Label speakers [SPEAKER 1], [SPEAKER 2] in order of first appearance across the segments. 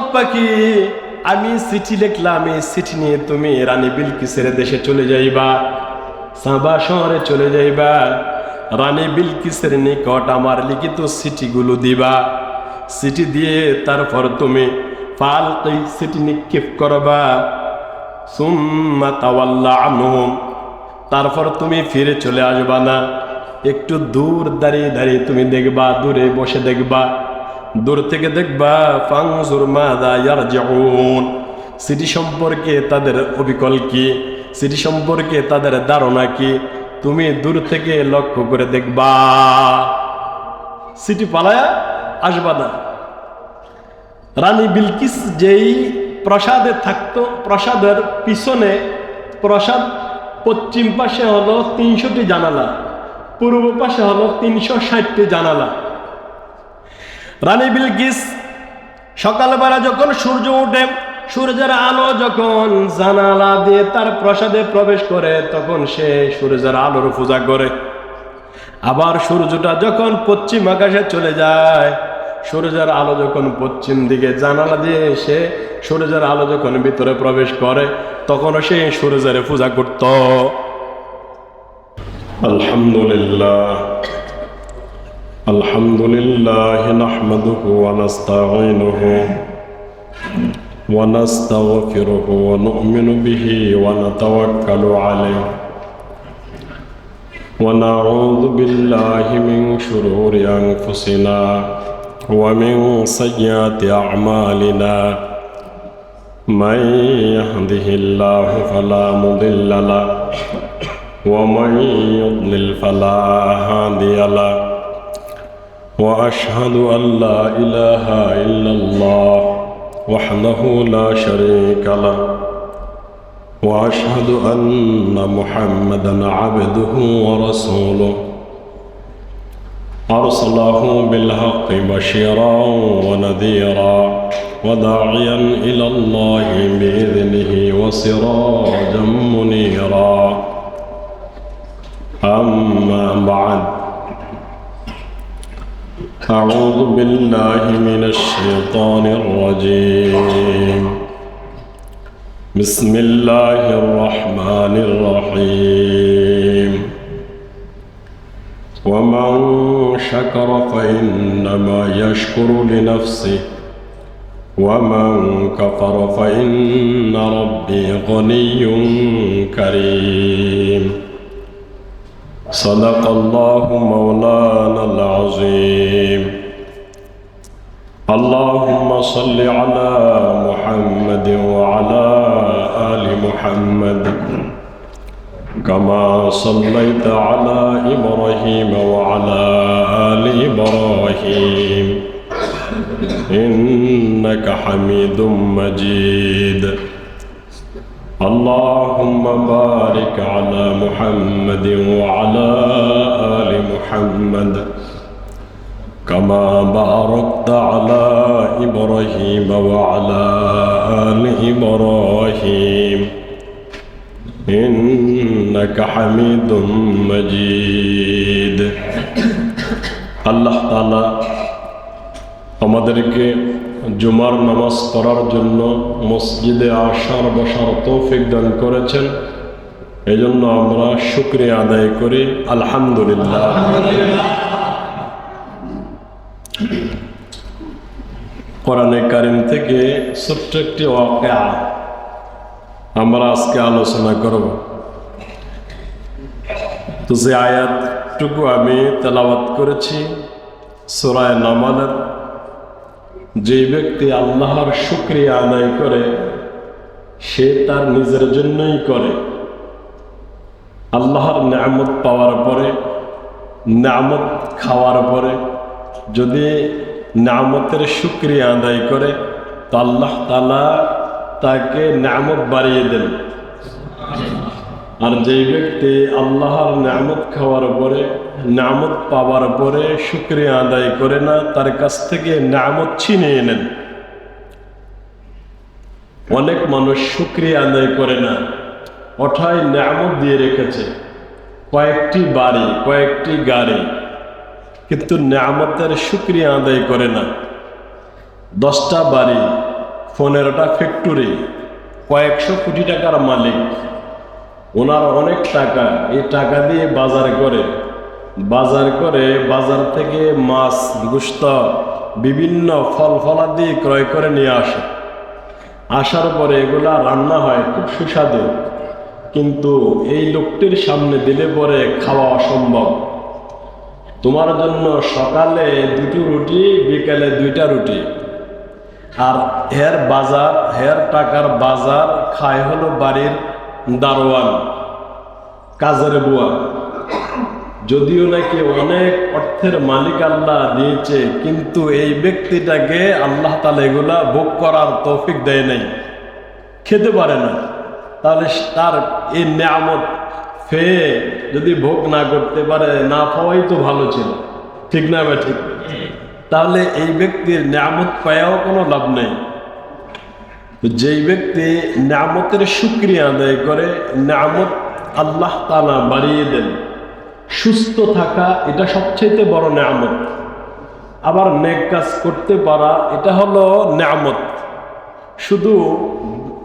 [SPEAKER 1] উট পাখি, আমি চিঠি লিখলাম, এই চিঠি নিয়ে তুমি রানী বিলকিসের দেশে চলে যাইবা, সাবা শহরে চলে যাইবা, রানী বিলকিসের নিকট আমার লিখিত চিঠিগুলো দিবা। চিঠি দিয়ে তারপর তুমি ফালকি চিঠি নিক্ষেপ করবা। সুম্মা তাওয়াল্লা আনহুম, তারপর তুমি ফিরে চলে আসবা না, একটু দূর দাঁড়িয়ে দাঁড়িয়ে তুমি দেখবা, দূরে বসে দেখবা, দূর থেকে দেখবা ফানজুর মাযা ইয়ারজিউন, চিঠি সম্পর্কে তাদের অবিকল কি, চিঠি সম্পর্কে তাদের ধারণা কি, তুমি দূর থেকে লক্ষ্য করে দেখবা, চিঠি পালায়া আসবা না। রানী বিলকিস যেই প্রাসাদে থাকতো, প্রাসাদের পিছনে, প্রাসাদ পশ্চিম পাশে হলো 300টি জানালা, পূর্ব পাশে হলো 360টি জানালা। রানী বিলকিস সকালবেলা যখন সূর্য ওঠে, সূর্যের আলো যখন জানালা দিয়ে তার প্রাসাদে প্রবেশ করে, তখন সে সূর্যের আলোর পূজা করে। আবার সূর্যটা যখন পশ্চিম আকাশে চলে যায়, সূর্যের আলো যখন পশ্চিম দিকে জানালা দিয়ে এসে সূর্যের আলো যখন ভিতরে প্রবেশ করে, তখন সে সূর্যের পূজা করত। আলহামদুলিল্লাহ, আলহামদুলিল্লাহ নাহমাদুহু ওয়া নাস্তাঈনুহু ওয়া নাস্তাগফিরুহু ওয়া নু'মিনু বিহি ওয়া নাতাওয়াক্কালু আলাইহি ওয়া নাউযু বিল্লাহি মিন শুরুরি আনফুসিনা ওয়া মিন সাইয়্যাতি আ'মালিনা। মান ইয়াহদিহিল্লাহু ফালা মুদিল্লা লাহু ওয়া মান ইউদ্লিল ফালা হাদিয়া লাহু। ওয়া আশহাদু আল্লা ইলাহা ইল্লাল্লাহ ওয়াহদাহু লা শারীকা লাহু ওয়া আশহাদু আন্না মুহাম্মাদান আবদুহু ওয়া রাসূলুহু আরসালাহু বিল হাক্কি বাশীরান ওয়া নাযীরা ওয়া দাঈয়ান ইলাল্লাহি বিইذনিহি ওয়া সিরাজাম মুনীরা। আম্মা বা'দ, আউযু বিল্লাহি মিনাশ শাইতানির রাজীম। বিসমিল্লাহির রহমানির রহিম। ওয়া মান শাকারা ফাইন্নামা ইয়াশকুরু লিনাফসিহি ওয়া মান কাফারা ফাইন্না রাব্বী গনিয়্যুন কারীম। সাদাকাল্লাহু মাওলানাল আযীম। আল্লাহুম্মা সাল্লি আলা মুহাম্মাদ ওয়া আলা আলি মুহাম্মাদ কামা সাল্লাইতা আলা ইব্রাহিম ওয়া আলা আলি ইব্রাহিম ইন্নাকা হামিদুম মাজিদ। اللهم بارك على محمد وعلى آل محمد كما باركت على إبراهيم وعلى آل إبراهيم إنك حميد مجيد। আল্লাহ তাআলা আমাদেরকে জুমার নামাজ পড়ার জন্য মসজিদে আসার বসার তৌফিক দান করেছেন, এই জন্য আমরা শুকরিয়া আদায় করি আলহামদুলিল্লাহ। কোরআনে কারীম থেকে ছোট্ট একটি ওয়াকিয়া আমরা আজকে আলোচনা করব। তো যে আয়াতটুকু আমি তেলাওয়াত করেছি সূরা নামালের, যে ব্যক্তি আল্লাহর শুকরিয়া আদায় করে সে তার নিজের জন্যই করে। আল্লাহর নিয়ামত পাওয়ার পরে, নিয়ামত খাওয়ার পরে যদি নিয়ামতের শুকরিয়া আদায় করে তো আল্লাহ তাআলা তাকে নিয়ামত বাড়িয়ে দেন। আর যেই ব্যক্তি আল্লাহর নিয়ামত খাওয়ার পরে, নিয়ামত পাওয়ার পরে শুকরিয়া আদায় করে না, তার কাছ থেকে নিয়ামত ছিনিয়ে নেন। অনেক মানুষ শুকরিয়া আদায় করে না, ওঠায় নিয়ামত দিয়ে রেখেছে, কয়েকটি বাড়ি, কয়েকটি গাড়ি, কিন্তু নিয়ামতের শুকরিয়া আদায় করে না। 10টা বাড়ি, 15টা ফ্যাক্টরি, কয়েকশো কোটি টাকার মালিক, ওনার অনেক টাকা, এই টাকা দিয়ে বাজার করে বাজার থেকে মাছ, গোশত, বিভিন্ন ফল ফলাদি ক্রয় করে নিয়ে আসে। আসার পরে এগুলা রান্না হয় খুব সুস্বাদু, কিন্তু এই লোকটির সামনে দিলে পরে খাওয়া অসম্ভব। তোমার জন্য সকালে 2টি রুটি, বিকালে 2টা রুটি, আর হের টাকার বাজার খায় হলো বাড়ির দারোয়ান, কাজের বুয়া। যদিও নাকি অনেক অর্থের মালিক আল্লাহ দিয়েছে, কিন্তু এই ব্যক্তিটাকে আল্লাহ তাআলা এগুলা ভোগ করার তৌফিক দেয় নাই, খেতে পারে না। তাহলে তার এই নিয়ামত পেয়ে যদি ভোগ না করতে পারে, না পাওয়াই তো ভালো ছিল, ঠিক না বা ঠিক? তাহলে এই ব্যক্তির নিয়ামত পাওয়াও কোনো লাভ নেই। যেই ব্যক্তি নিয়ামতের শুকরিয়া আদায় করে, নিয়ামত আল্লাহ তাআলা বাড়িয়ে দেন। সুস্থ থাকা এটা সবচেয়ে বড় নিয়ামত। আবার নেক কাজ করতে পারা এটা হলো নিয়ামত। শুধু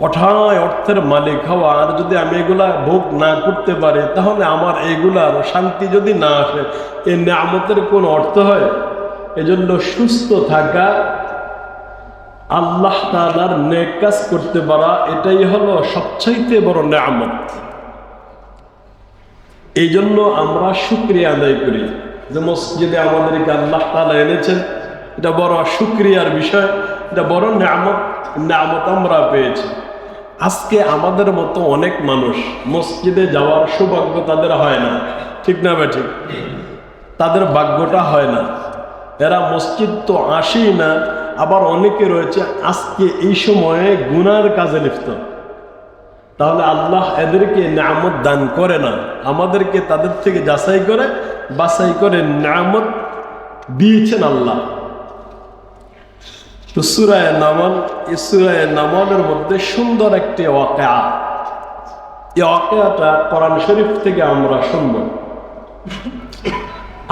[SPEAKER 1] অঠায় অর্থের মালিক হওয়া, আর যদি আমি এগুলা ভোগ না করতে পারি, তাহলে আমার এগুলার শান্তি যদি না আসে, এই নিয়ামতের কোন অর্থ হয়? এজন্য সুস্থ থাকা, আল্লাহ তাআলার নেক কাজ করতে পারা, এটাই হলো সবচাইতে বড় নিয়ামত। এই জন্য আমরা শুকরিয়া আদায় করি যে মসজিদে আমাদেরকে আল্লাহ তাআলা এনেছেন, এটা বড় শুকরিয়ার বিষয়, এটা বড় নিয়ামত আমরা পেয়েছি। আজকে আমাদের মতো অনেক মানুষ মসজিদে যাওয়ার সৌভাগ্য তাদের হয় না, ঠিক না বা ঠিক? তাদের ভাগ্যটা হয় না, এরা মসজিদ তো আসেই না। আবার অনেকে রয়েছে আজকে এই সময়ে গুনার কাজে লিপ্ত। তাহলে আল্লাহ এদেরকে নিয়ামত দান করে না, আমাদেরকে তাদের থেকে বাছাই করে নিয়ামত দিয়েছেন আল্লাহ। তো সূরা নামলের মধ্যে সুন্দর একটি ওয়াকিয়া, এই ওয়াকিয়াটা কোরআন শরীফ থেকে আমরা শুনব।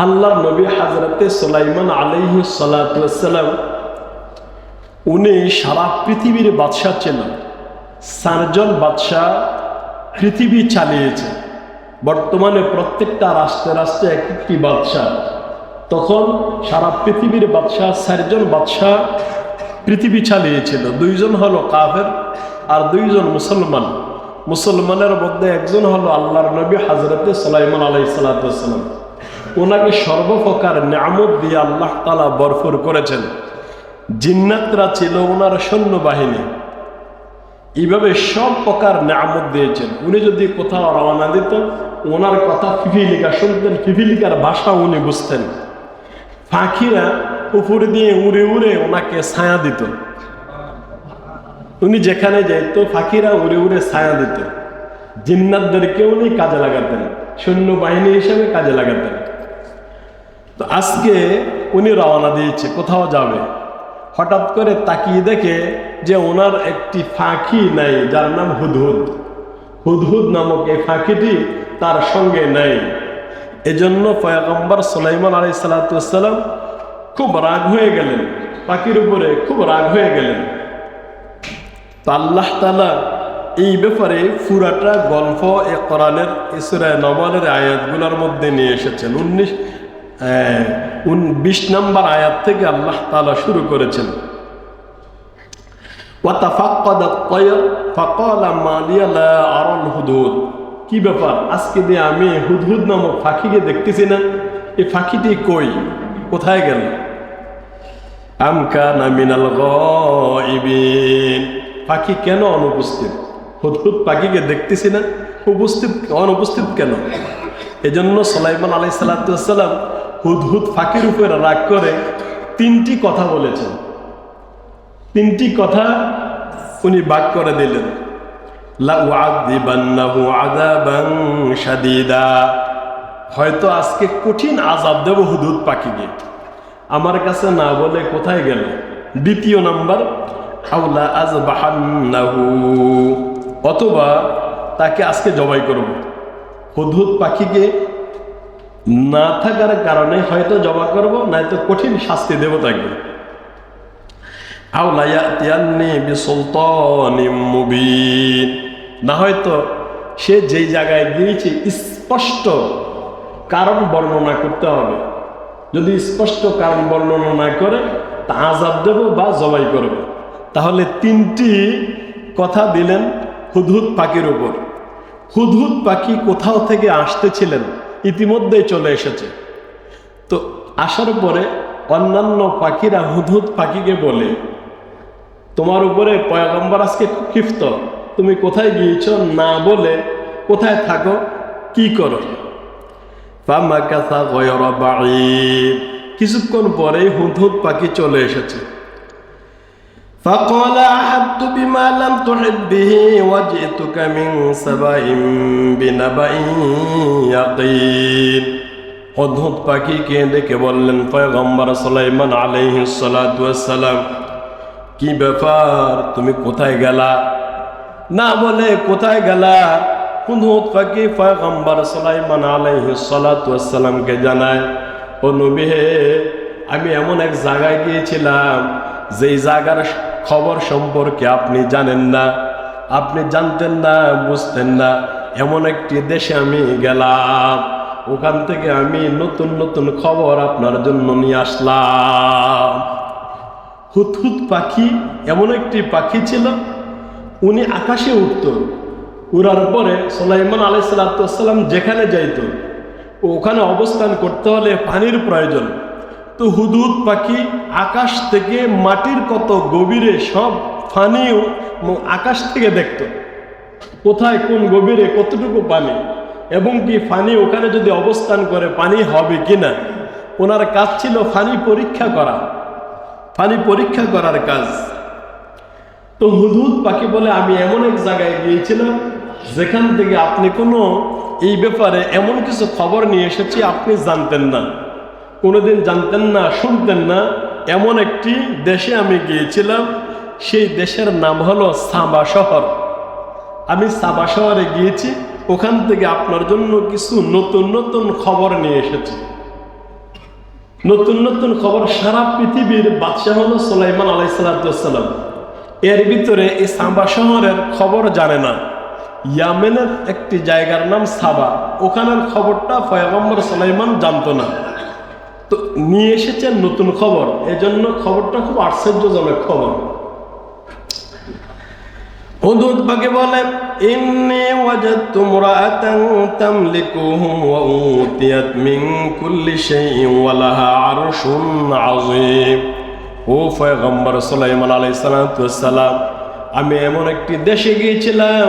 [SPEAKER 1] আল্লাহর নবী হযরতে সুলাইমান আলাইহিস সালাতু ওয়াস সালাম, উনি সারা পৃথিবীর বাদশা ছিলেন। 4 জন বাদশা পৃথিবী চালিয়েছে। বর্তমানে প্রত্যেকটা রাষ্ট্রে এক একটি বাদশা। তখন সারা পৃথিবীর বাদশা 4 জন বাদশা পৃথিবী চালিয়েছিল। 2 জন হলো কাফের আর 2 জন মুসলমান। মুসলমানের মধ্যে একজন হলো আল্লাহর নবী হযরতে সুলাইমান আলাইহিস সালাতু ওয়াস সালাম। ওনাকে সর্বপ্রকার নিয়ামত দিয়ে আল্লাহ তাআলা ভরপুর করেছেন। জিন্নাতরা ছিল ওনার সৈন্যবাহিনী। এইভাবে সব প্রকার নিয়ামত দিয়েছেন। উনি যদি কোথাও রওনা দিত, ওনার কথা পিপিলিকা শুনতেন, পিপিলিকার ভাষা উনি বুঝতেন। পাখিরা উপরে দিয়ে উড়ে উড়ে ওনাকে ছায়া দিত। উনি যেখানে যেত পাখিরা উড়ে উড়ে ছায়া দিত। জিন্নাতদেরকে উনি কাজে লাগাতেন, সৈন্যবাহিনী হিসেবে কাজে লাগাতেন। তো আজকে উনি রওনা দিয়েছে, কোথাও যাবে। হঠাৎ করে তাকিয়ে দেখে যে ওনার একটি পাখি নাই, যার নাম হুদহুদ। হুদহুদ নামক এই পাখিটি তার সঙ্গে নাই। এজন্য পয়গম্বর সুলাইমান আলাইহিস সালাতু ওয়াস সালাম খুব রাগ হয়ে গেলেন, পাখির উপরে খুব রাগ হয়ে গেলেন। তো আল্লাহ তাআলা এই ব্যাপারে পুরাটা গল্প এই কোরআনের সূরা নামলের আয়াতগুলোর মধ্যে নিয়ে এসেছেন। 20 নম্বর আয়াত থেকে আল্লাহ তাআলা শুরু করেছেন। ওয়াতাফাক্কাদাত তায়র ফাকালা মা লিয়া লা আরাল হুদহুদ। কি ব্যাপার, আজকে দিয়ে আমি হুদহুদ নামক পাখিকে দেখতেছি না, এই পাখিটি কই, কোথায় গেল? আম কানা মিনাল গায়িবিন। পাখি কেন অনুপস্থিত? হুদহুদ পাখিকে দেখতেছি না, অনুপস্থিত কেন? এজন্য সুলাইমান আলাইহিস সালাতু ওয়াস সালাম হুদহুদ পাখির উপরে রাগ করে 3টি কথা বলেছেন। 3টি কথা উনি বাক করে দিলেন। লা উআযিবান্নাহু আযাবান শাদীদা। হয়তো আজকে কঠিন আযাব দেব হুদহুদ পাখিকে। আমার কাছে না বলে কোথায় গেল? 2 নাম্বার, আওলা আযবাহান্নাহু, অথবা তাকে আজকে জবাই করব। হুদহুদ পাখিকে না থাকার কারণে হয়তো জবাই করব, নয়তো কঠিন শাস্তি দেব তাকে। আও লা ইয়াতিয়ান্নি বিসুলতানিম মুবিন, না হয়তো সে যেই জায়গায় গিয়েছে স্পষ্ট কারণ বর্ণনা করতে হবে। যদি স্পষ্ট কারণ বর্ণনা না করে তা আযাব দেব বা জবাই করব। তাহলে তিনটি কথা দিলেন হুদহুদ পাখির উপর। হুদহুদ পাখি কোথাও থেকে আসতেছিলেন, ইতিমধ্যেই চলে এসেছে। তো আসার পরে অন্যান্য পাখিরা হুদহুদ পাখিকে বলে, তোমার উপরে পয়গম্বর আজকে খুব ক্ষিপ্ত, তুমি কোথায় গিয়েছ না বলে কোথায় থাকো, কি করো? ফামাকাসা গায়রা বাঈদ, কিছুক্ষণ পরেই হুদহুদ পাখি চলে এসেছে। ফাকালা আহাততু বিমা লাম তুহিত বিহি ওয়াজিতুকা মিন সাবাইন বিনাবাইন ইয়াকিন। হুদহুদ পাখিকে ডেকে বললেন, পয়গম্বর সুলাইমান আলাইহিস সালাতু ওয়াস সালাম, কি ব্যাপার, তুমি কোথায় গেলা? না বলে কোথায় গেলা? হুদহুদ পাখি পয়গম্বর সুলাইমান আলাইহিস সালাতু ওয়াস সালামকে জানায়, ও নবী হে, আমি এমন এক জায়গায় গিয়েছিলাম যেই জায়গার খবর সম্পর্কে আপনি জানেন না, আপনি জানতেন না, বুঝতেন না। এমন একটি দেশে আমি গেলাম, ওখান থেকে আমি নতুন নতুন খবর আপনার জন্য নিয়ে আসলাম। হুদহুদ পাখি এমন একটি পাখি ছিল, উনি আকাশে উঠত, উড়ার পরে সুলাইমান আলাইহিস সালাম যেখানে যাইত ওখানে অবস্থান করতে হলে পানির প্রয়োজন। তো হুদহুদ পাখি আকাশ থেকে মাটির কত গভীরে সব পানি আকাশ থেকে দেখত, কোথায় কোন গভীরে কতটুকু পানি, এবং কি পানি ওখানে যদি অবস্থান করে পানি হবে কিনা। ওনার কাজ ছিল পানি পরীক্ষা করা, পানি পরীক্ষা করার কাজ। তো হুদহুদ পাখি বলে, আমি এমন এক জায়গায় গিয়েছিলাম যেখান থেকে আপনি কোনো এই ব্যাপারে এমন কিছু খবর নিয়ে এসেছি আপনি জানতেন না, কোনোদিন জানতেন না, শুনতেন না। এমন একটি দেশে আমি গিয়েছিলাম, সেই দেশের নাম হলো সাবা শহর। আমি সাবা শহরে গিয়েছি, ওখান থেকে আপনার জন্য কিছু নতুন নতুন খবর নিয়ে এসেছি। নতুন নতুন খবর, সারা পৃথিবীর বাদশাহ হলো সুলাইমান আলাইহিস সালাম। এর ভিতরে এই সাবা শহরের খবর জানে না। ইয়ামেনের একটি জায়গার নাম সাবা, ওখানের খবরটা পয়গম্বর সুলাইমান জানতো না। তো নিয়ে এসেছেন নতুন খবর, এজন্য খবরটা খুব আশ্চর্যজনক খবর। হুদহুদ পাখি বলে, ইন্নী ওয়াজাদতু ইমরাআতান তামলিকুহুম ওয়া উতিয়াত মিন কুল্লি শাইইন ওয়া লাহা আরশুন আযীম। ও পয়গম্বর সুলাইমান আলাইহিস সালাম, আমি এমন একটি দেশে গিয়েছিলাম,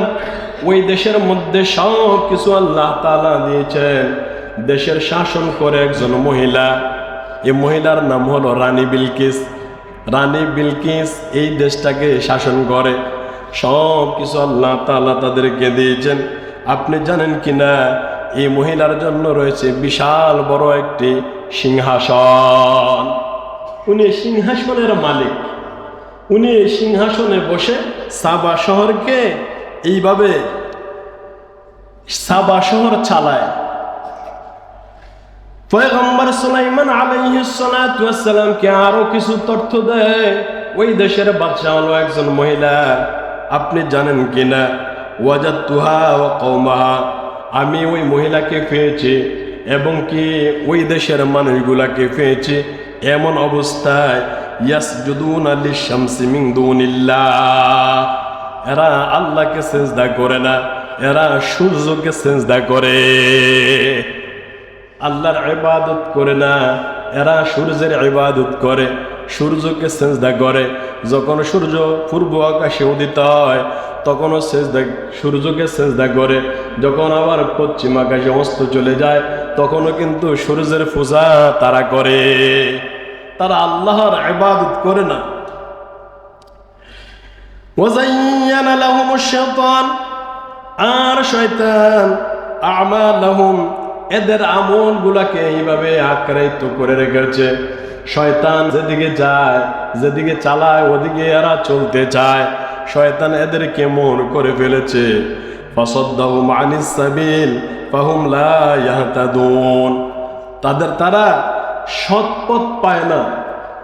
[SPEAKER 1] ওই দেশের মধ্যে সব কিছু আল্লাহ তাআলা দিয়েছেন। দেশের শাসন করে একজন মহিলা, এই মহিলার নাম হলো রানী বিলকিস। রানী বিলকিস এই দেশটাকে শাসন করে, সব কিছু আল্লাহ তাআলা তাদেরকে দিয়েছেন। আপনি জানেন কিনা, এই মহিলার জন্য রয়েছে বিশাল বড় একটি সিংহাসন। উনি সিংহাসনের মালিক, উনি এই সিংহাসনে বসে সাবা শহরকে এইভাবে সাবা শহর চালায়। পয়গম্বর সুলাইমান আলাইহিস সালাতু ওয়াস সালামকে আরো কিছু তথ্য দেয়, ওই দেশের বাদশা হলো একজন মহিলা। আপনি জানেন কিনা, ওয়াজাদতুহা ওয়া কওমাহা, আমি ওই মহিলাকে পেয়েছি এবং কি ওই দেশের মানুষগুলাকে পেয়েছি এমন অবস্থায়, ইয়াসজুদুনা লিশ-শামসি মিন দুনিল্লাহ, এরা আল্লাহকে সিজদা করে না, এরা সূর্যকে সিজদা করে। আল্লাহর ইবাদত করে না, এরা সূর্যের ইবাদত করে, সূর্যকে সিজদা করে। যখন সূর্য পূর্ব আকাশে উদিত হয় তখনও সূর্যকে সিজদা করে, যখন আবার পশ্চিম আকাশে অস্ত চলে যায় তখনও কিন্তু সূর্যের পূজা তারা করে, তারা আল্লাহর ইবাদত করে না। ওয়াযায়্যানা লাহুমুশ শাইতান, আর শয়তান আমালাহুম, এদের আমলগুলোকে এইভাবে আক্রান্ত করে রেখেছে। শয়তান যেদিকে যায়, যেদিকে চালায় ওদিকে এরা চলতে চায়। শয়তান এদেরকে মন করে ফেলেছে। ফাসাদ্দাহুম আনিস সাবিল ফাহুম লা ইয়াহতাদুন, তারা সৎ পথ পায় না,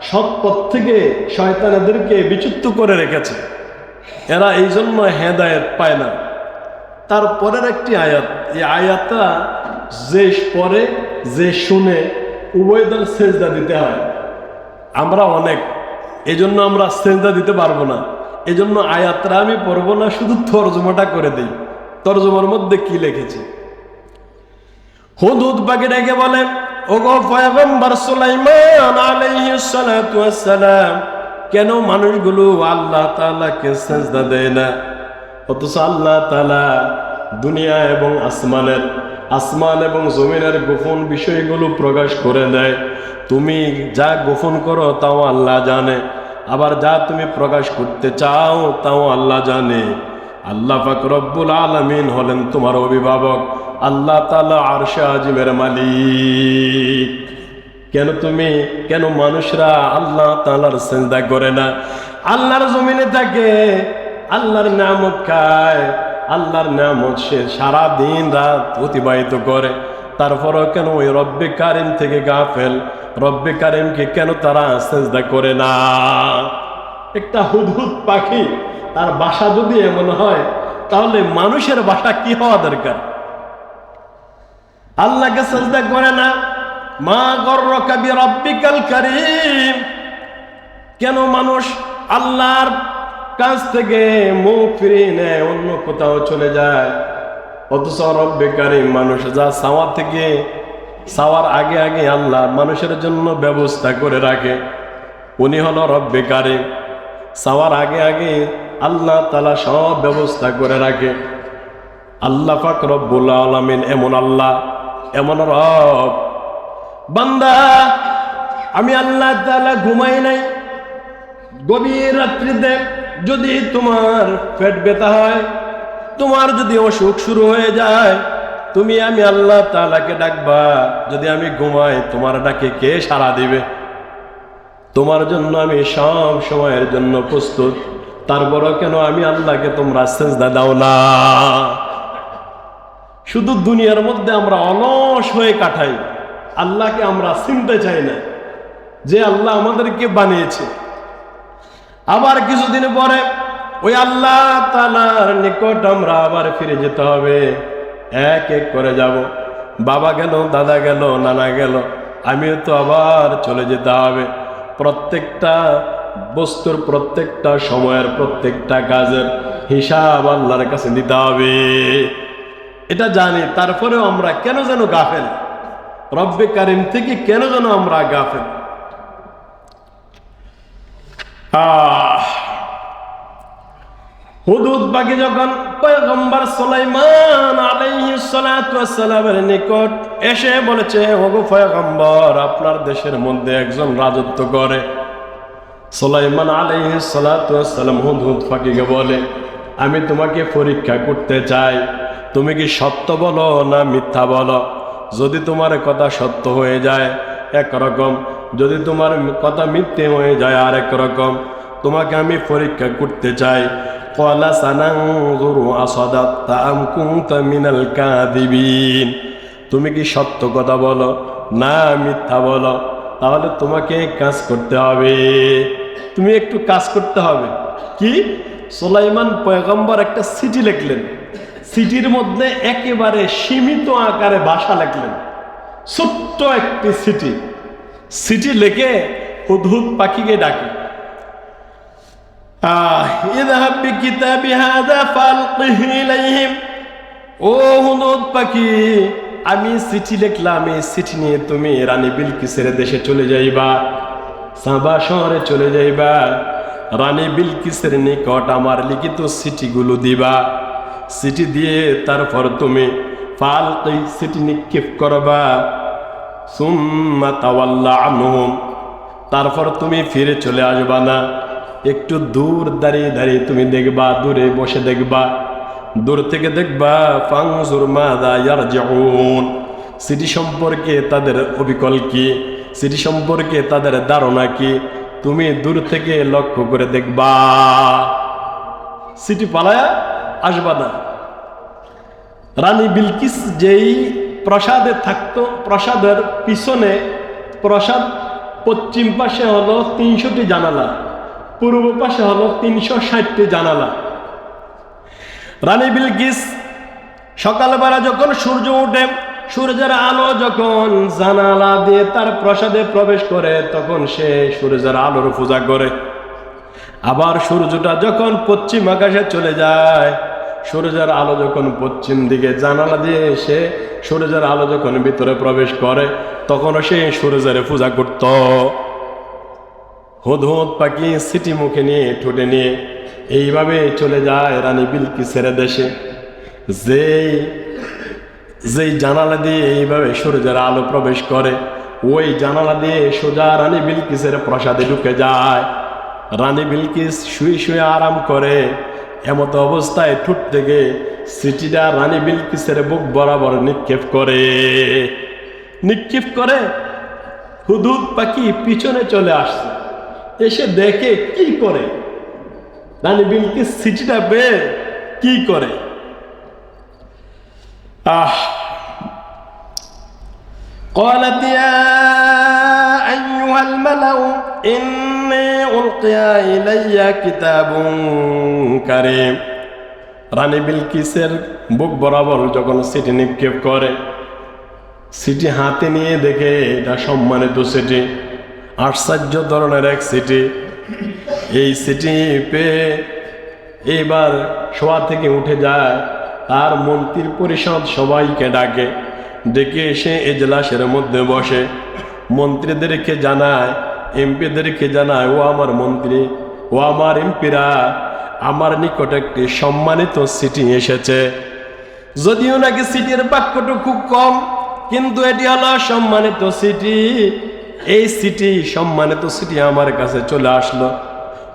[SPEAKER 1] সৎ পথ থেকে শয়তান এদেরকে বিচ্যুত করে রেখেছে, এরা এই জন্য হেদায়েত পায় না। তারপরের একটি আয়াত, এই আয়াতটা যে পড়ে যে শুনে উভয় দল সেজদা দিতে হয়। আমরা অনেক, এই জন্য আমরা সেজদা দিতে পারবো না, এই জন্য আয়াতটা আমি পড়বো না, শুধু তরজমাটা করে দিই। তরজমার মধ্যে কি লিখেছে? হুদহুদ পাখি ডেকে বলে, ওগো পয়গম্বর সুলাইমান আলাইহিস সালাতু ওয়াস সালাম, কেন মানুষগুলো আল্লাহ তাআলাকে সিজদা দেয় না? অথচ আল্লাহ তাআলা দুনিয়া এবং আসমান এবং জমিনের গোপন বিষয়গুলো প্রকাশ করে দেয়। তুমি যা গোপন করো তাও আল্লাহ জানে, আবার যা তুমি প্রকাশ করতে চাও তাও আল্লাহ জানে। আল্লাহ পাক রব্বুল আলামিন হলেন তোমার অভিভাবক, আল্লাহ তাআলা আরশে আজিমের মালিক। কেন মানুষরা আল্লাহ তাআলার সিজদা করে না? আল্লাহর জমিনে থাকে, আল্লাহর নিয়ামত খায়, আল্লাহর নিয়ামত সে সারা দিন রাত অতিবাহিত করে, তারপরও কেন ওই রব্বে কারিম থেকে গাফেল? রব্বে কারিমকে কেন তারা সিজদা করে না? একটা হুদহুদ পাখি, তার বাসা যদি এমন হয়, তাহলে মানুষের বাসা কি হওয়া দরকার? আল্লাহকে সিজদা করে না। মা গররাকা বিরাব্বিকাল কারীম, কেন মানুষ আল্লাহর কাছ থেকে মুখ ফিরিয়ে নেয়, অন্য কোথাও চলে যায়? অথচ রব্বে কারীম মানুষ যা চাওয়ার আগে আগে আল্লাহ মানুষের জন্য ব্যবস্থা করে রাখে। উনি হলো রব্বে কারীম, চাওয়ার আগে আগে আল্লাহ তাআলা সব ব্যবস্থা করে রাখে। আল্লাহ পাক রব্বুল আলামিন এমন আল্লাহ, এমন রব। বান্দা, আমি আল্লাহ তাআলা ঘুমাই নাই। গভীর রাত্রিতে যদি তোমার পেট ব্যথা হয়, তোমার যদি অসুখ শুরু হয়ে যায়, আমি আল্লাহ তাআলাকে ডাকবা। যদি আমি ঘুমাই, তোমার ডাকে কে সাড়া দিবে? তোমার জন্য আমি সব সময়ের জন্য প্রস্তুত। তারপরও কেন আমি আল্লাহকে তোমরা সিজদা দাও না? শুধু দুনিয়ার মধ্যে আমরা অলস হয়ে কাটাই, আল্লাহকে আমরা চিনতে চাই না যে আল্লাহ আমাদেরকে বানিয়েছে। আবার কিছুদিন পরে ওই আল্লাহ তাআলার নিকট আমরা আবার ফিরে যেতে হবে। এক এক করে যাব। বাবা গেল, দাদা গেল, নানা গেল, আমিও তো আবার চলে যেতে হবে। প্রত্যেকটা বস্তুর, প্রত্যেকটা সময়ের, প্রত্যেকটা কাজের হিসাব আল্লাহর কাছে দিতে হবে। এটা জানি, তারপরেও আমরা কেন যেন গাফেল, রব্বে কারিম থেকে কেন যেন আমরা গাফেল। হুদহুদ পাখি যখন পয়গম্বর সুলাইমান আলাইহিস সালাতু ওয়াস সালামের নিকট এসে বলেছে, ওগো পয়গম্বর, আপনার দেশের মধ্যে একজন রাজত্ব করে। সুলাইমান আলাইহিস সালাতু ওয়াস সালাম হুদহুদ পাখিকে বলে, আমি তোমাকে পরীক্ষা করতে চাই, তুমি কি সত্য বলো না মিথ্যা বলো? যদি তোমার কথা সত্য হয়ে যায় একরকম, যদি তোমার কথা মিথ্যে হয়ে যায় আর একরকম। তোমাকে আমি পরীক্ষা করতে চাই। ক্বালা সানানজুরু আসাদাক্তা আম কুনতা মিনাল কাযিবিন, তুমি কি সত্য কথা বলো না মিথ্যা বলো? তাহলে তোমাকে কাজ করতে হবে, তুমি একটু কাজ করতে হবে। কি? সুলাইমান পয়গম্বর একটা চিঠি লিখলেন, চিঠির মধ্যে একেবারে সীমিত আকারে ভাষা লিখলেন, ছোট্ট একটি চিঠি লিখে হুদহুদ পাখিকে ডাকে, ইযহাব বিকিতাবি হাযা ফালকিহি ইলাইহিম। ও হুদহুদ পাখি, আমি চিঠি লিখলাম, এই চিঠি নিয়ে তুমি রানী বিলকিসের দেশে চলে যাইবা, সাবা শহরে চলে যাইবা। রানী বিলকিসের নিকট আমার লিখিত চিঠিগুলো দিবা। চিঠি দিয়ে তারপর তুমি ফালকি, চিঠি নিক্ষেপ করবা। সুম্মা তাওয়াল্লা আনহুম, তারপর তুমি ফিরে চলে আসবা না। একটু দূর দাঁড়িয়ে দাঁড়িয়ে তুমি দেখবা, দূরে বসে দেখবা, দূর থেকে দেখবা। ফানজুর মাযা ইয়ারজিউন, চিঠি সম্পর্কে তাদের অবিকল কি, চিঠি সম্পর্কে তাদের ধারণা কি, তুমি দূর থেকে লক্ষ্য করে দেখবা। চিঠি পালায়া আসবা না। রানী বিলকিস যেই প্রাসাদে থাকতো, প্রাসাদের পিছনে প্রাসাদ পশ্চিম পাশে হলো 300টি জানালা, পূর্ব পাশে হলো 360টি জানালা। রানী বিলকিস সকালবেলা যখন সূর্য ওঠে, সূর্যের আলো যখন জানালা দিয়ে তার প্রাসাদে প্রবেশ করে, তখন সে সূর্যের আলোর পূজা করে। আবার সূর্যটা যখন পশ্চিম আকাশে চলে যায়, সূর্যের আলো যখন পশ্চিম দিকে জানালা দিয়ে এসে সূর্যের আলো যখন ভিতরে প্রবেশ করে, তখনও সে সূর্যের পূজা করত। হুদহুদ পাখি সিটি মুখে নিয়ে ঠোঁটে নিয়ে এইভাবে চলে যায় রানী বিলকিসের দেশে। যেই জানালা দিয়ে এইভাবে সূর্যের আলো প্রবেশ করে, ওই জানালা দিয়ে সোজা রানী বিলকিসের প্রাসাদে ঢুকে যায়। রানী বিলকিস শুয়ে শুয়ে আরাম করে। এমতো অবস্থায় ঠোঁট থেকে সিটিটা রানী বিলকিসের বুক বরাবর নিক্ষেপ করে হুদহুদ পাখি পিছনে চলে আসছে। এসে দেখে কি করে রানী বিলকিস সিটিটা পেয়ে কি করে। قالت يا أيها الملأ إني ألقي إلي كتاب كريم। রানী বিলকিসের বুক বরাবর যখন সিটি নিক্ষেপ করে, সিটি হাতে নিয়ে দেখে এটা সম্মানিত সিটি, আশ্চর্য ধরনের এক সিটি। এই সিটি পেয়ে এইবার শোয়া থেকে উঠে যায়, তার মন্ত্রী পরিষদ সবাইকে ডেকে এসে এজলাসের মধ্যে বসে মন্ত্রীদেরকে জানায়, এমপিদেরকে জানায়, ও আমার মন্ত্রী, ও আমার এমপিরা, আমার নিকট একটি সম্মানিত সিটি এসেছে। যদিও নাকি সিটির বাক্যটা খুব কম, কিন্তু এটি হলো সম্মানিত সিটি। এই সিটি, সম্মানিত সিটি আমার কাছে চলে আসলো।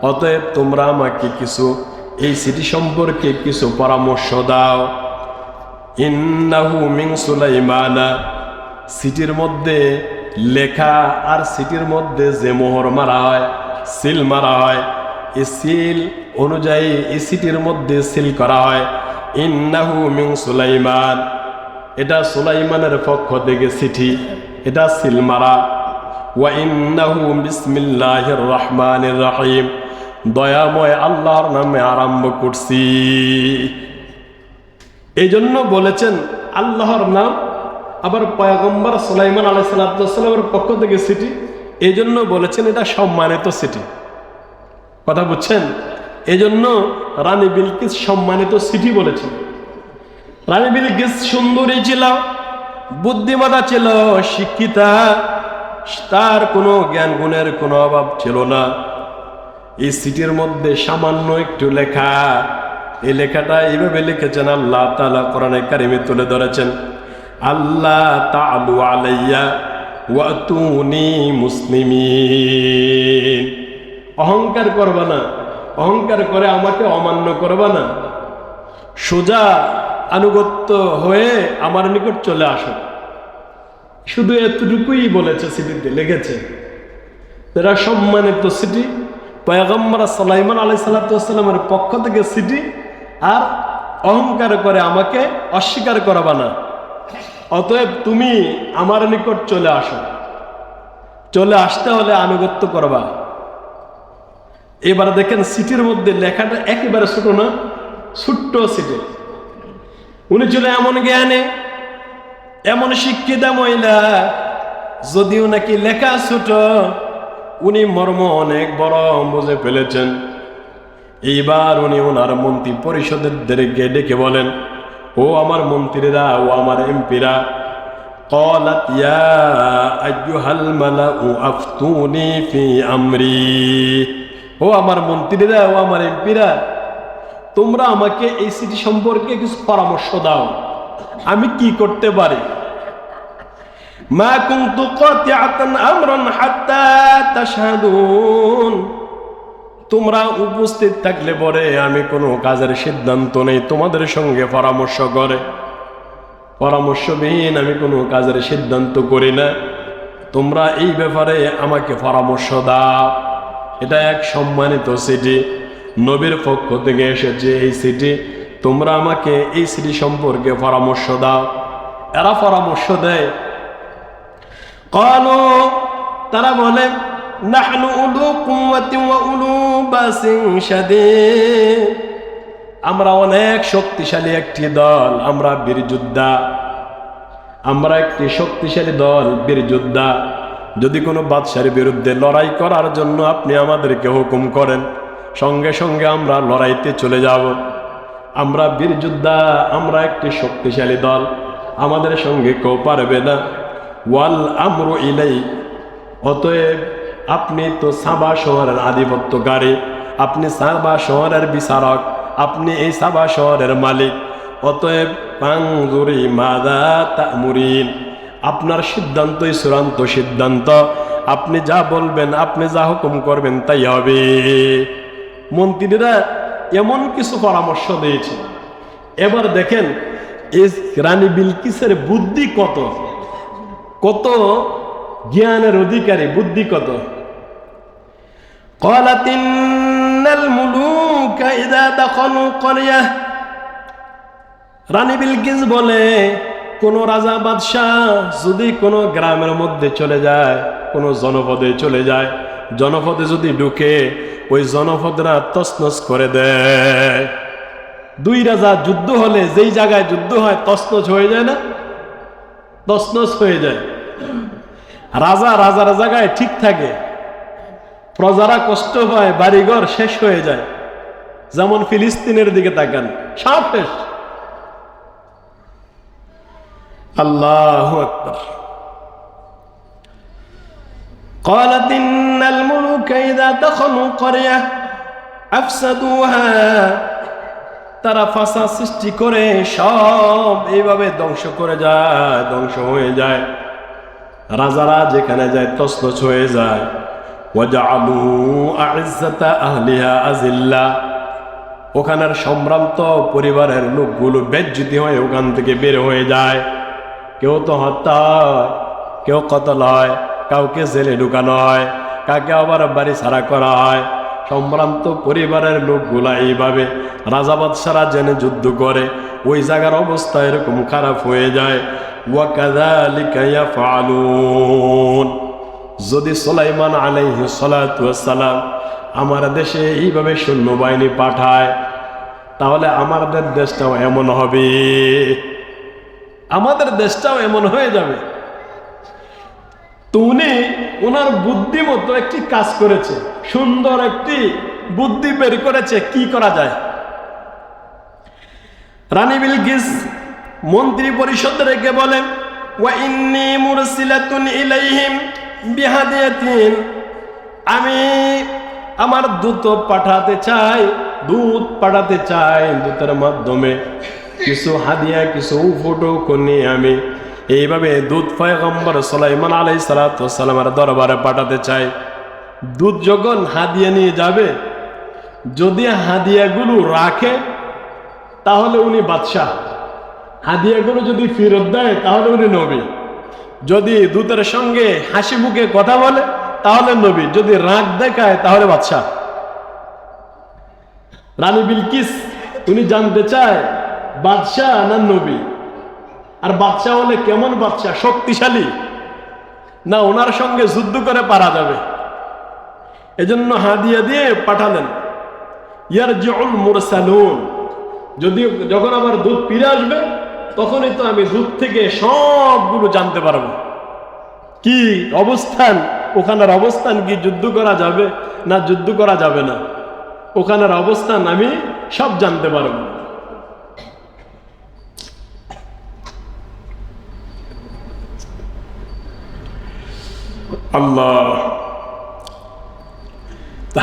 [SPEAKER 1] অতএব তোমরা আমাকে কিছু এই সিটি সম্পর্কে কিছু পরামর্শ দাও। ইন্নাহু মিন সুলাইমানা, সিটির মধ্যে লেখা আর সিটির মধ্যে যে মোহর মারা হয়, সিল মারা হয়, এই সিল অনুযায়ী এই সিটির মধ্যে সিল করা হয় ইন্নাহু মিন সুলাইমান, এটা সুলাইমানের পক্ষ থেকে চিঠি, এটা সিল মারা। ওয়া ইন্নাহু বিসমিল্লাহির রহমানির রহিম, দয়াময় আল্লাহর নামে আরম্ভ করছি। এই জন্য বলেছেন আল্লাহর নাম। আবার পয়গম্বর সুলাইমান আলাইহিস সালামের পক্ষ থেকে চিঠি, এই জন্য বলেছেন এটা সম্মানিত চিঠি। কথা বুঝছেন? এই জন্য রানী বিলকিস সম্মানিত চিঠি বলেছেন। রানী বিলকিস সুন্দরী ছিল, বুদ্ধিমতা ছিল, শিক্ষিতা, তার কোনো জ্ঞান গুণের কোনো অভাব ছিল না। এই চিঠির মধ্যে সামান্য একটু লেখা, এই লেখাটা এইভাবে লিখেছেন, আল্লাহ তাআলা কোরআনে কারিমে তুলে ধরেছেন, আল্লাহ তাআলু আলাইয়া ওয়াতুনি মুসলিমিন। অহংকার করবা না, অহংকার করে আমাকে অমান্য করবা না, সোজা আনুগত্য হয়ে আমার নিকট চলে আসো। শুধু এতটুকুই বলেছে, চিঠিতে লিখেছে। এরা সম্মানিত চিঠি, পয়গম্বর সুলাইমান আলাইহিস সালামের পক্ষ থেকে চিঠি, আর অহংকার করে আমাকে অস্বীকার করবা না। অতএব তুমি আমার নিকট চলে আসো, চলে আসতে হলে আনুগত্য করবা। এবার দেখেন চিঠির মধ্যে লেখাটা একেবারে ছোট না, ছোট্ট চিঠি। উনি ছিল এমন জ্ঞানী, এমন শিক্ষিতা মহিলা, যদিও নাকি লেখা ছোট, উনি মর্ম অনেক বড় বুঝে ফেলেছেন। এইবার উনি ওনার মন্ত্রী পরিষদেরকে ডেকে বলেন, ও আমার মন্ত্রীরা, ও আমার এমপিরা, ক্বালাত ইয়া আইয়ুহাল মালাউ আফতুনি ফি আমরি, ও আমার মন্ত্রীরা, ও আমার এমপিরা, তোমরা আমাকে এই চিঠি সম্পর্কে কিছু পরামর্শ দাও, আমি কি করতে পারি। মা কুনতু কাতিআতান আমরান হাত্তা তাশহাদুন, তোমরা উপস্থিত থাকলে পরে আমি কোনো কাজের সিদ্ধান্ত নেই তোমাদের সঙ্গে পরামর্শ করে, পরামর্শবিহীন আমি কোনো কাজের সিদ্ধান্ত করি না। তোমরা এই ব্যাপারে আমাকে পরামর্শ দাও। এটা এক সম্মানিত চিঠি, নবীর পক্ষ থেকে এসেছে এই চিঠি, তোমরা আমাকে এই চিঠি সম্পর্কে পরামর্শ দাও। এরা পরামর্শ দেয়, ক্বালু তারা বলে নাহনু উলু কুওয়াতিন ওয়া উলু বাসিন শাদীদ, আমরা অনেক শক্তিশালী একটি দল, আমরা বীর যোদ্ধা, আমরা একটি শক্তিশালী দল, বীর যোদ্ধা। যদি কোনো বাদশার বিরুদ্ধে লড়াই করার জন্য আপনি আমাদেরকে হুকুম করেন, সঙ্গে সঙ্গে আমরা লড়াইতে চলে যাব। আমরা বীর যোদ্ধা, আমরা একটি শক্তিশালী দল, আমাদের সঙ্গে কেউ পারবে না। ওয়াল আমরু ইলাই, অতএব আপনি তো সাবা শহরের আধিপত্যকারী, আপনি সাবা শহরের বিচারক, আপনি এই সাবা শহরের মালিক। অতএব ফাংজুরি মাযা তা'মুরিন, আপনার সিদ্ধান্তই চূড়ান্ত সিদ্ধান্ত, আপনি যা বলবেন, আপনি যা হুকুম করবেন তাই হবে। মন্ত্রীরা এমন কিছু পরামর্শ দিয়েছে। এবার দেখেন এই রানী বিলকিসের বুদ্ধি কত, কত জ্ঞানের অধিকারী, বুদ্ধি কত। قالت إن الملوك إذا دخلوا قرية, রানী বিলকিস বলে কোন রাজা বাদশাহ যদি কোনো গ্রামের মধ্যে চলে যায়, কোনো জনপদে চলে যায়, জনপদে যদি ঢুকে ওই জনপদরা তছনছ করে দেয়। দুই রাজা যুদ্ধ হলে যেই জায়গায় যুদ্ধ হয় তছনছ হয়ে যায় না, তছনছ হয়ে যায়। রাজা রাজার জায়গায় ঠিক থাকে, প্রজারা কষ্ট পায়, বাড়িঘর শেষ হয়ে যায়। যেমন ফিলিস্তিনের দিকে তাকান, সব শেষ। আল্লাহু আকবার। قالت إن الملوك إذا دخلوا قرية أفسدوها, তারা ফাসাদ সৃষ্টি করে সব এইভাবে ধ্বংস করে যায়, ধ্বংস হয়ে যায়। রাজারা যেখানে যায় তছনছ হয়ে যায়। ওয়াজআলু আ'ইজ্জাতা আহলিহা আযিল্লা, ওখানের সম্ভ্রান্ত পরিবারের লোকগুলো বেজ্জতি হয়ে ওখান থেকে বের হয়ে যায়। কেউ তো হত্যা হয়, কেউ কতল হয়, কাউকে জেলে ঢুকানো হয়, কাকে আবার বাড়ি ছাড়া করা হয়। সম্ভ্রান্ত পরিবারের লোকগুলা এইভাবে রাজা বাদশারা জেনে যুদ্ধ করে, ওই জায়গার অবস্থা এরকম খারাপ হয়ে যায়। ওয়া কাযালিকা ইয়াফআলুন, যদি সুলাইমান আলাইহিস সালাতু ওয়াস সালাম আমার দেশে এইভাবে সৈন্যবাহিনী পাঠায়, তাহলে আমাদের দেশটাও এমন হবে, আমাদের দেশটাও এমন হয়ে যাবে। তো উনি ওনার বুদ্ধিমতো একটি কাজ করেছে, সুন্দর একটি বুদ্ধি বের করেছে কি করা যায়। রানী বিলকিস মন্ত্রী পরিষদ রেখে বলেন ওয়া ইন্নী মুরসিলাতুন ইলাইহিম বিহাদিয়াতিন, আমি আমার দূত পাঠাতে চাই, দূত পাঠাতে চাই, দূতের মাধ্যমে কিছু হাদিয়া, কিছু উপঢৌকন নিয়ে আমি এইভাবে দূত পয়গম্বর সুলাইমান আলাইহিস সালাতু ওয়াস সালামের দরবারে পাঠাতে চাই। দূত যখন হাদিয়া নিয়ে যাবে, যদি হাদিয়াগুলো রাখে তাহলে উনি বাদশাহ, হাদিয়াগুলো যদি ফেরত দেয় তাহলে উনি নবী। যদি দূতের সঙ্গে হাসি মুখে কথা বলে তাহলে নবী, যদি রাগ দেখায় তাহলে বাদশাহ। রানী বিলকিস উনি জানতে চায় বাদশাহ না নবী, আর বাদশাহ হলে কেমন বাদশাহ, শক্তিশালী না ওনার সঙ্গে যুদ্ধ করে পারা যাবে। এজন্য হাদিয়া দিয়ে পাঠালেন। ইয়ারজিউল মুরসালুন, যদি যখন আবার দূত ফিরে আসবে তখনই তো আমি দূত থেকে সবগুলো জানতে পারবো কি অবস্থান, ওখানের অবস্থান কি, যুদ্ধ করা যাবে না যুদ্ধ করা যাবে না, ওখানের অবস্থান আমি সব জানতে পারবো। আল্লাহ।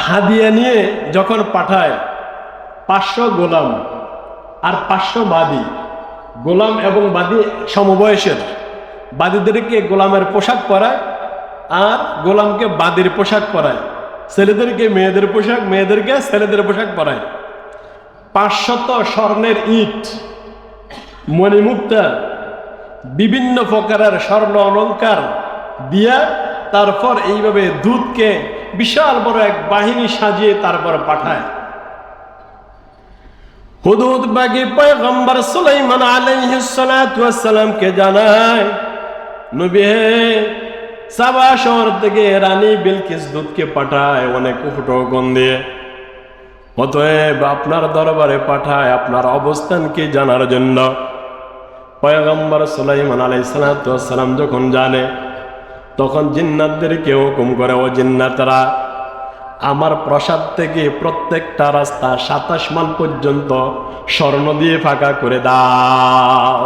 [SPEAKER 1] হাদিয়া নিয়ে যখন পাঠায় 500 গোলাম আর 500 বাদী, গোলাম এবং বাদী সমবয়সের, বাদীদেরকে গোলামের পোশাক পরায় আর গোলামকে বাদীর পোশাক পরায়, ছেলেদেরকে মেয়েদের পোশাক, মেয়েদেরকে ছেলেদের পোশাক পরায়। 500 স্বর্ণের ইট, মণিমুক্তা, বিভিন্ন প্রকারের স্বর্ণ অলংকার দিয়া তারপর এইভাবে দূতকে বিশাল বড় এক বাহিনী সাজিয়ে তারপর পাঠায়। হুদহুদ বাগী পয়গম্বর সুলাইমান আলাইহিস সালাতু ওয়াস সালামকে জানায়, নবী হে, সাবা শহর থেকে রানী বিলকিস দূতকে পাঠায় অনেক উপটোকন দিয়ে, অতএব আপনার দরবারে পাঠায় আপনার অবস্থানকে জানার জন্য। পয়গম্বর সুলাইমান আলাইহিস সালাম যখন জানে, তখন জিন্নাতদেরকে হুকুম করে, ও জিন্নাতরা, আমার প্রাসাদ থেকে প্রত্যেকটা রাস্তা 27 মাইল পর্যন্ত স্বর্ণ দিয়ে ফাঁকা করে দাও।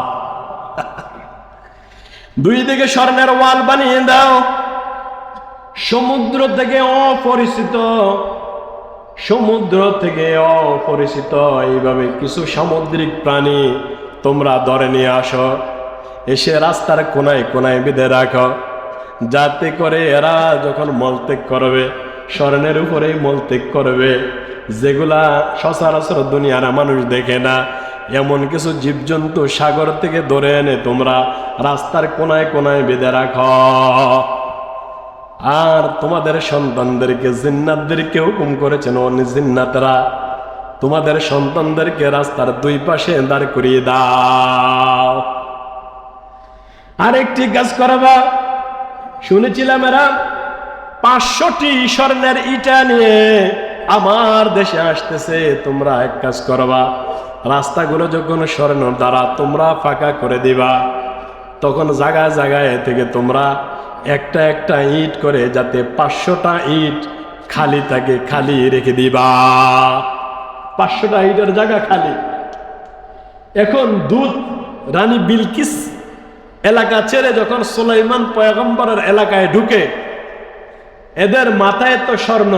[SPEAKER 1] দুই দিকে স্বর্ণের ওয়াল বানিয়ে দাও। সমুদ্র থেকে অপরিচিত এইভাবে কিছু সামুদ্রিক প্রাণী তোমরা ধরে নিয়ে আসো, এসে রাস্তার কোনায় কোনায় বেঁধে রাখো, যাতে করে এরা যখন মলত্যাগ করবে স্বর্ণের উপরেই মলত্যাগ করবে, যেগুলা সচরাচর দুনিয়ার মানুষ দেখে না। এমন কিছু জীবজন্তু সাগর থেকে ধরে এনে তোমরা রাস্তার কোনায় কোনায় বেঁধে রাখো। আর তোমাদের সন্তানদেরকে, জিন্নাতদেরকে হুকুম করেছেন, ও জিন্নাতরা, তোমাদের সন্তানদেরকে রাস্তার দুই পাশে দাঁড় করিয়ে দাও। আরেকটি কাজ করবা, শুনেছিলাম এরা 500টি স্বর্ণের ইটা নিয়ে আমার দেশে আসতেছে। তোমরা এক কাজ করবা, রাস্তাগুলো যখন স্বর্ণ দ্বারা তোমরা ফাঁকা করে দিবা, তখন জায়গায় জায়গায় থেকে তোমরা একটা একটা ইট করে, যাতে 500টা ইট খালি থাকে, খালি রেখে দিবা। 500টা ইটের জায়গা খালি। এখন দূত রানী বিলকিস এলাকা ছেড়ে যখন সুলাইমান পয়গম্বরের এলাকায় ঢুকে, এদের মাথায় তো স্বর্ণ।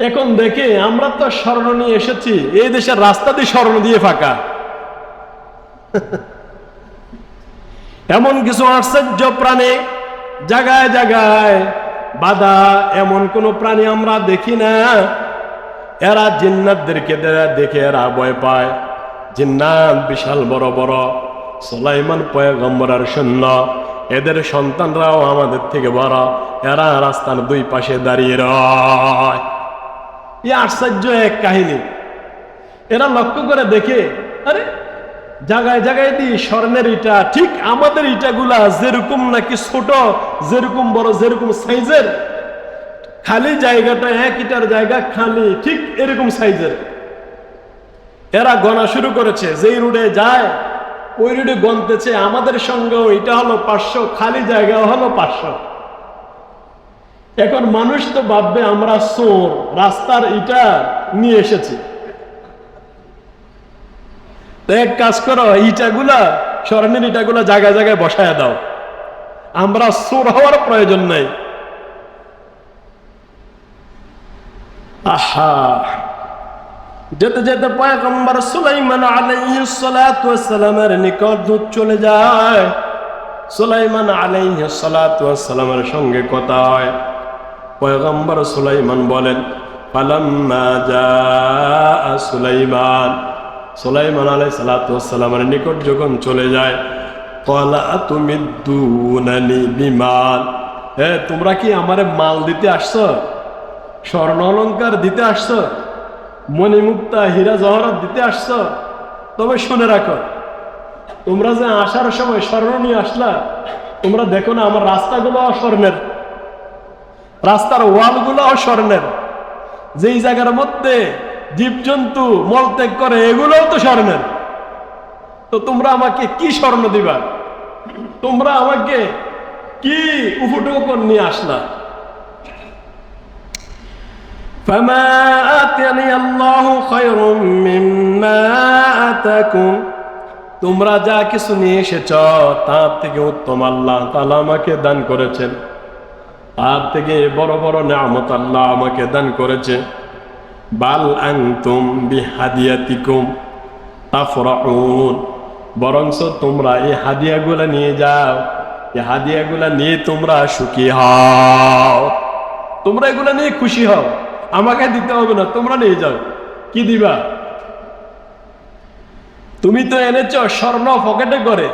[SPEAKER 1] এখন দেখে, আমরা তো স্বর্ণ নিয়ে এসেছি, এই দেশের রাস্তা দিয়ে স্বর্ণ দিয়ে ফাঁকা। এমন কিছু আশ্চর্য প্রাণী জায়গায় জায়গায় বাধা, এমন কোন প্রাণী আমরা দেখি না। এরা জিন্নাতদেরকে দেখে এরা ভয় পায়। জিন্নাত বিশাল বড় বড়, সুলাইমান পয়গম্বরের সৈন্য, এদের সন্তানরাও আমাদের থেকে বড়, এরা রাস্তার দুই পাশে দাঁড়িয়ে রয়। এই আশ্চর্য এক কাহিনী। এরা লক্ষ্য করে দেখে, আরে জায়গায় জায়গায় দিয়ে স্বর্ণের ইটা, ঠিক আমাদের ইটাগুলা যেরকম নাকি ছোট, যেরকম বড়, যেরকম সাইজের, খালি জায়গাটা এক ইটার জায়গা খালি, ঠিক এরকম সাইজের। এরা গণা শুরু করেছে, যেই রোডে যায় ওই রোডে গণতেছে, আমাদের সঙ্গেও এটা হলো 500, খালি জায়গা হলো 500। এখন মানুষ তো ভাববে আমরা চোর, রাস্তার ইটা নিয়ে এসেছি। এক কাজ করো, ইটাগুলা, স্বর্ণের ইটাগুলা জায়গায় জায়গায় বসায় দাও, আমরা চোর হওয়ার প্রয়োজন নাই। আহা, যেতে যেতে পয়গম্বর সুলাইমান আলাইহিস সালাতু ওয়াস সালামের নিকট দূত চলে যায়। সুলাইমান আলাইহিস সালাতু ওয়াস সালামের সঙ্গে কথা হয়। পয়গম্বর সুলাইমান বলেন, ফালাম্মা জাআ সুলাইমান, সুলাইমান আলাইহিস সালাতু ওয়াস সালামের নিকট যখন চলে যায়, ক্বালা আতুমিদ্দুনানি বিমাল, তোমরা কি আমারে মাল দিতে আসছো? স্বর্ণ অলংকার দিতে আসছো? মণিমুক্তা হীরা জহরত দিতে আসছো? তবে শুনে রাখো, তোমরা যে আসার সময় স্বর্ণ নিয়ে আসলা, তোমরা দেখো না আমার রাস্তাগুলো স্বর্ণের, রাস্তার ওয়ালগুলো স্বর্ণের, যেই জায়গার মধ্যে জীবজন্তু মলত্যাগ করে এগুলোও তো স্বর্ণের। তো তোমরা আমাকে কি স্বর্ণ দিবা? তোমরা আমাকে কি উপটোকন নিয়ে আসলা? فما آتاني الله خير مما آتاكم, তোমরা যা কিছু নিয়ে এসেছ তার থেকে উত্তম আল্লাহ তাআলা আমাকে দান করেছেন, তার থেকে বড় বড় নিয়ামত আল্লাহ আমাকে দান করেছে। বাল আনতুম বিহাদিয়াতিকুম তাফরাহুন, বরংস তোমরা এই হাদিয়াগুলা নিয়ে যাও, এই হাদিয়াগুলা নিয়ে তোমরা সুখী হও, তোমরা এগুলা নিয়ে খুশি হও, আমাকে দিতে হবে না, তোমরা নিয়ে যাও। কি দিবা? তুমি তো এনেছ স্বর্ণ পকেটে করে,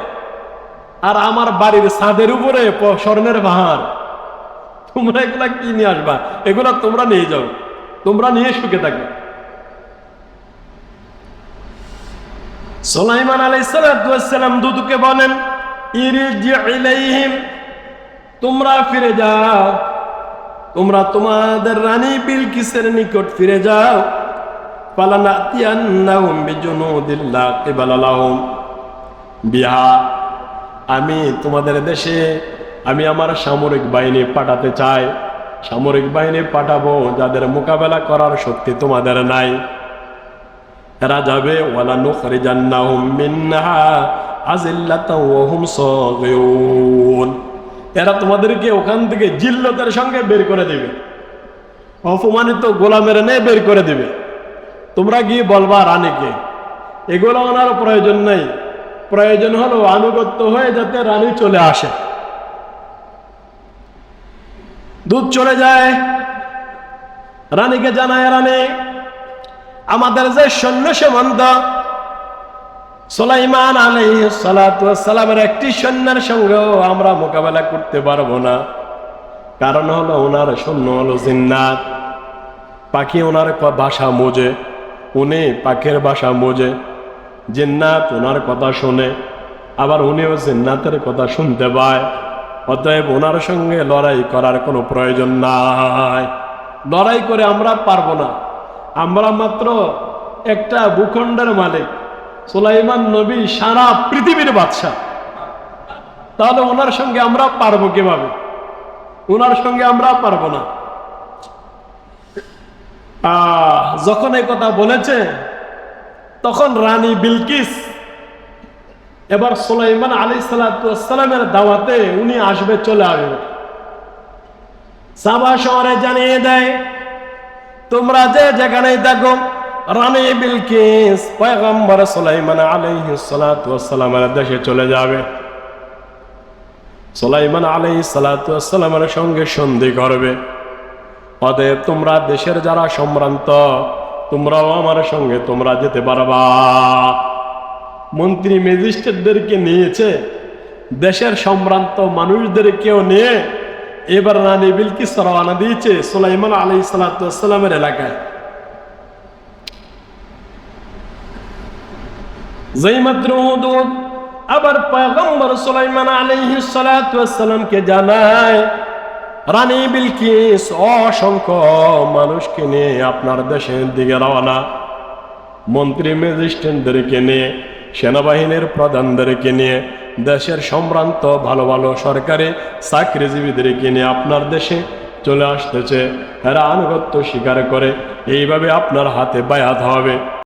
[SPEAKER 1] আর আমার বাড়ির ছাদের উপরে স্বর্ণের পাহাড়, তোমরা এগুলা কি নিয়ে আসবা? এগুলা তোমরা নিয়ে যাও, তোমরা নিয়ে সুখে থাকো। সুলাইমান আলাইহিস সালাম দূতকে বলেন, ইরজি ইলাইহিম, তোমরা ফিরে যাও, তোমরা তোমাদের রানী বিলকিসের নিকট ফিরে যাও। ফালানাতিয়ান্নাহুম বিজুনুদিন লা কিবালা লাহুম বিহা, আমি তোমাদের দেশে আমি আমার সামরিক বাহিনী পাঠাতে চাই। সামরিক বাহিনী পাঠাবো যাদের মোকাবেলা করার শক্তি তোমাদের নাই। এরা যাবে ওয়ালা নুখরিজান্নাহুম মিনহা আযিল্লাতাও ওয়া হুম সাগিরুন, এরা তোমাদেরকে ওখান থেকে জিল্লতের সঙ্গে বের করে দিবে, অপমানিত গোলামের নিয়ে বের করে দিবে। তোমরা গিয়ে বলবা রানীকে, এগুলো ওনার প্রয়োজন নেই, প্রয়োজন হলো আনুগত্য হয়ে যাতে রানী চলে আসে। দুধ চলে যায়, রানীকে জানায়, রানী আমাদের যে সৈন্য সামন্ত সুলাইমান আলাইহিস সালাতু ওয়াস সালামের একটি সৈন্যের সঙ্গেও আমরা মোকাবেলা করতে পারবো না। কারণ হলো ওনার সৈন্য হলো জিন্নাত, পাখি ওনার ভাষা বোঝে, উনি পাখির ভাষা বোঝে। জিন্নাত ওনার কথা শোনে, আবার উনিও জিন্নাতের কথা শুনতে পায়। অতএব ওনার সঙ্গে লড়াই করার কোনো প্রয়োজন নাই। লড়াই করে আমরা পারবো না, আমরা মাত্র একটা ভূখণ্ডের মালিক। সুলাইমান নবী সারা পৃথিবীর বাদশা, তাহলে ওনার সঙ্গে আমরা পারবো কিভাবে? ওনার সঙ্গে আমরা পারবো না। যখন এই কথা বলেছে তখন রানী বিলকিস এবার সুলাইমান আলাইহিস সালাতু ওয়াস সালামের দাওয়াতে উনি আসবে, চলে আসবে। সাবা শহরে জানিয়ে দেয়, তোমরা যে যেখানেই থাকো, রানী বিলকিস পয়গম্বর সুলাইমান আলাইহিস সালাতু ওয়াস সালামের দেশে চলে যাবে। সুলাইমান আলাইহিস সালাতু ওয়াস সালামের সঙ্গে সন্ধি করবে। অতএব তোমরা দেশের যারা সম্ভ্রান্ত, তোমরাও আমার সঙ্গে তোমরা যেতে পারবা। মন্ত্রী ম্যাজিস্ট্রেটদেরকে নিয়েছে, দেশের সম্ভ্রান্ত মানুষদেরকেও নিয়ে এবার রানী বিলকিস রওনা দিয়েছে সুলাইমান আলাইহিস সালাতু ওয়াস সালামের এলাকায়। যেইমাত্র হুদুদ আবার পয়গম্বর সুলাইমান আলাইহিস সালাতু ওয়াস সালামকে জানায়, রানী বিলকিস অসংখ্য মানুষকে নিয়ে আপনার দেশের দিকে রওনা। মন্ত্রী ম্যাজিস্ট্রেটদেরকে নিয়ে, সেনাবাহিনীর প্রধানদেরকে নিয়ে, দেশের সম্ভ্রান্ত ভালো ভালো সরকারি চাকরিজীবীদেরকে নিয়ে আপনার দেশে চলে আসতেছে। এরা আনুগত্য স্বীকার করে, এইভাবে আপনার হাতে বায়াত হবে।